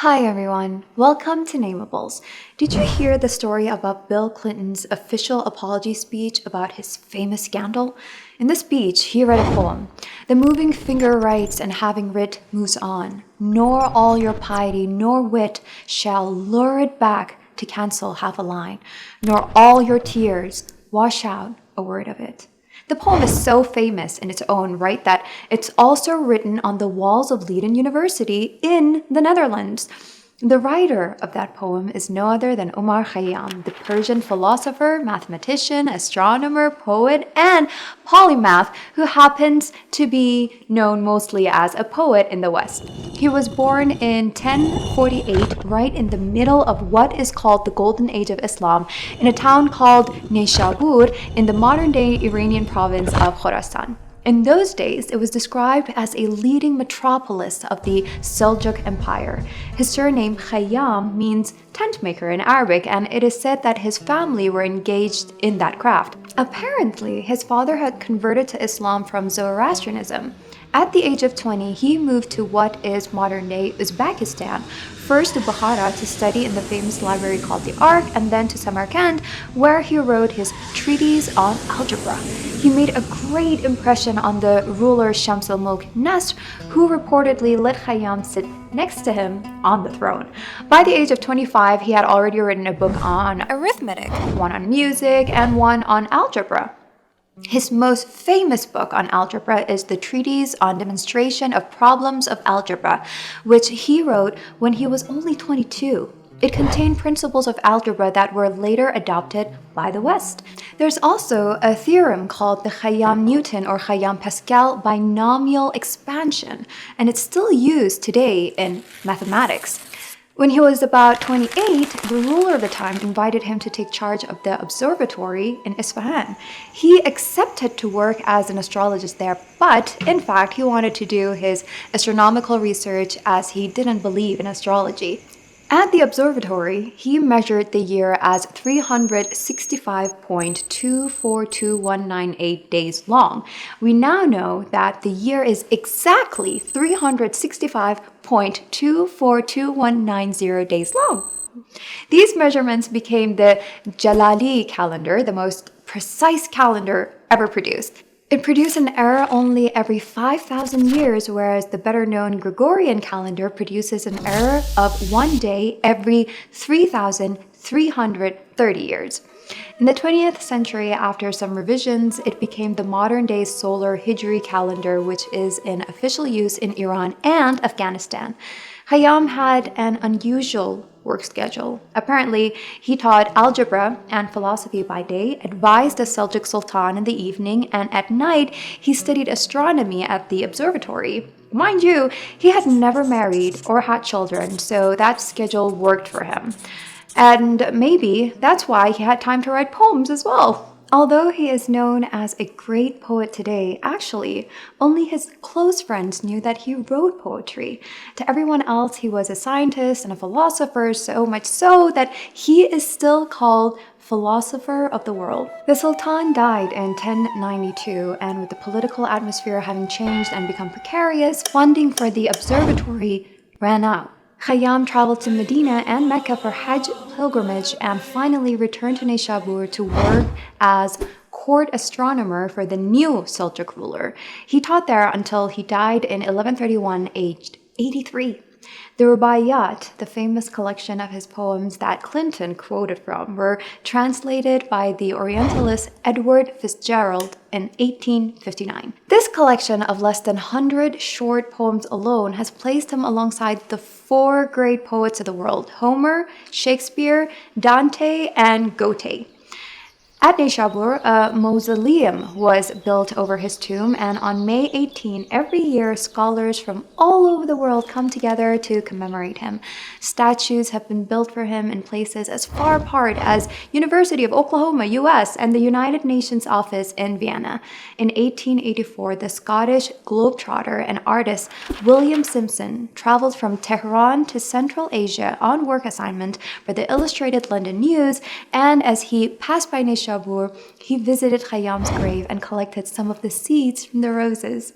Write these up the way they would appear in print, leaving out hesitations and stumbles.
Hi everyone, welcome to Nameables. Did you hear the story about Bill Clinton's official apology speech about his famous scandal? In the speech, he read a poem. The moving finger writes, and having writ moves on. Nor all your piety nor wit shall lure it back to cancel half a line, nor all your tears wash out a word of it. The poem is so famous in its own right that it's also written on the walls of Leiden University in the Netherlands. The writer of that poem is no other than Omar Khayyam, the Persian philosopher, mathematician, astronomer, poet, and polymath who happens to be known mostly as a poet in the West. He was born in 1048, right in the middle of what is called the Golden Age of Islam, in a town called Neyshabur in the modern-day Iranian province of Khorasan. In those days, it was described as a leading metropolis of the Seljuk Empire. His surname Khayyam means tent maker in Arabic, and it is said that his family were engaged in that craft. Apparently, his father had converted to Islam from Zoroastrianism. At the age of 20, he moved to what is modern-day Uzbekistan, first to Bukhara to study in the famous library called the Ark, and then to Samarkand, where he wrote his treatise on algebra. He made a great impression on the ruler Shams al-Mulk Nasr, who reportedly let Khayyam sit next to him on the throne. By the age of 25, he had already written a book on arithmetic, one on music, and one on algebra. His most famous book on algebra is the Treatise on Demonstration of Problems of Algebra, which he wrote when he was only 22. It contained principles of algebra that were later adopted by the West. There's also a theorem called the Khayyam-Newton or Khayyam-Pascal binomial expansion, and it's still used today in mathematics. When he was about 28, the ruler of the time invited him to take charge of the observatory in Isfahan. He accepted to work as an astrologist there, but in fact, he wanted to do his astronomical research as he didn't believe in astrology. At the observatory, he measured the year as 365.242198 days long. We now know that the year is exactly 365.242190 days long. These measurements became the Jalali calendar, the most precise calendar ever produced. It produced an error only every 5,000 years, whereas the better-known Gregorian calendar produces an error of 1 day every 3,330 years. In the 20th century, after some revisions, it became the modern-day solar Hijri calendar, which is in official use in Iran and Afghanistan. Khayyam had an unusual work schedule. Apparently, he taught algebra and philosophy by day, advised the Seljuk Sultan in the evening, and at night he studied astronomy at the observatory. Mind you, he had never married or had children, so that schedule worked for him. And maybe that's why he had time to write poems as well. Although he is known as a great poet today, actually, only his close friends knew that he wrote poetry. To everyone else, he was a scientist and a philosopher, so much so that he is still called Philosopher of the World. The Sultan died in 1092, and with the political atmosphere having changed and become precarious, funding for the observatory ran out. Khayyam traveled to Medina and Mecca for Hajj pilgrimage and finally returned to Neyshabur to work as court astronomer for the new Seljuk ruler. He taught there until he died in 1131, aged 83. The Rubaiyat, the famous collection of his poems that Clinton quoted from, were translated by the Orientalist Edward Fitzgerald in 1859. This collection of less than 100 short poems alone has placed him alongside the 4 great poets of the world: Homer, Shakespeare, Dante, and Goethe. At Neyshabur, a mausoleum was built over his tomb, and on May 18, every year, scholars from all over the world come together to commemorate him. Statues have been built for him in places as far apart as University of Oklahoma, US, and the United Nations office in Vienna. In 1884, the Scottish globetrotter and artist William Simpson traveled from Tehran to Central Asia on work assignment for the Illustrated London News, and as he passed by Neyshabur, he visited Khayyam's grave and collected some of the seeds from the roses.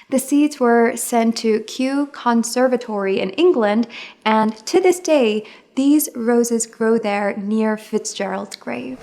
The seeds were sent to Kew Conservatory in England, and to this day, these roses grow there near Fitzgerald's grave.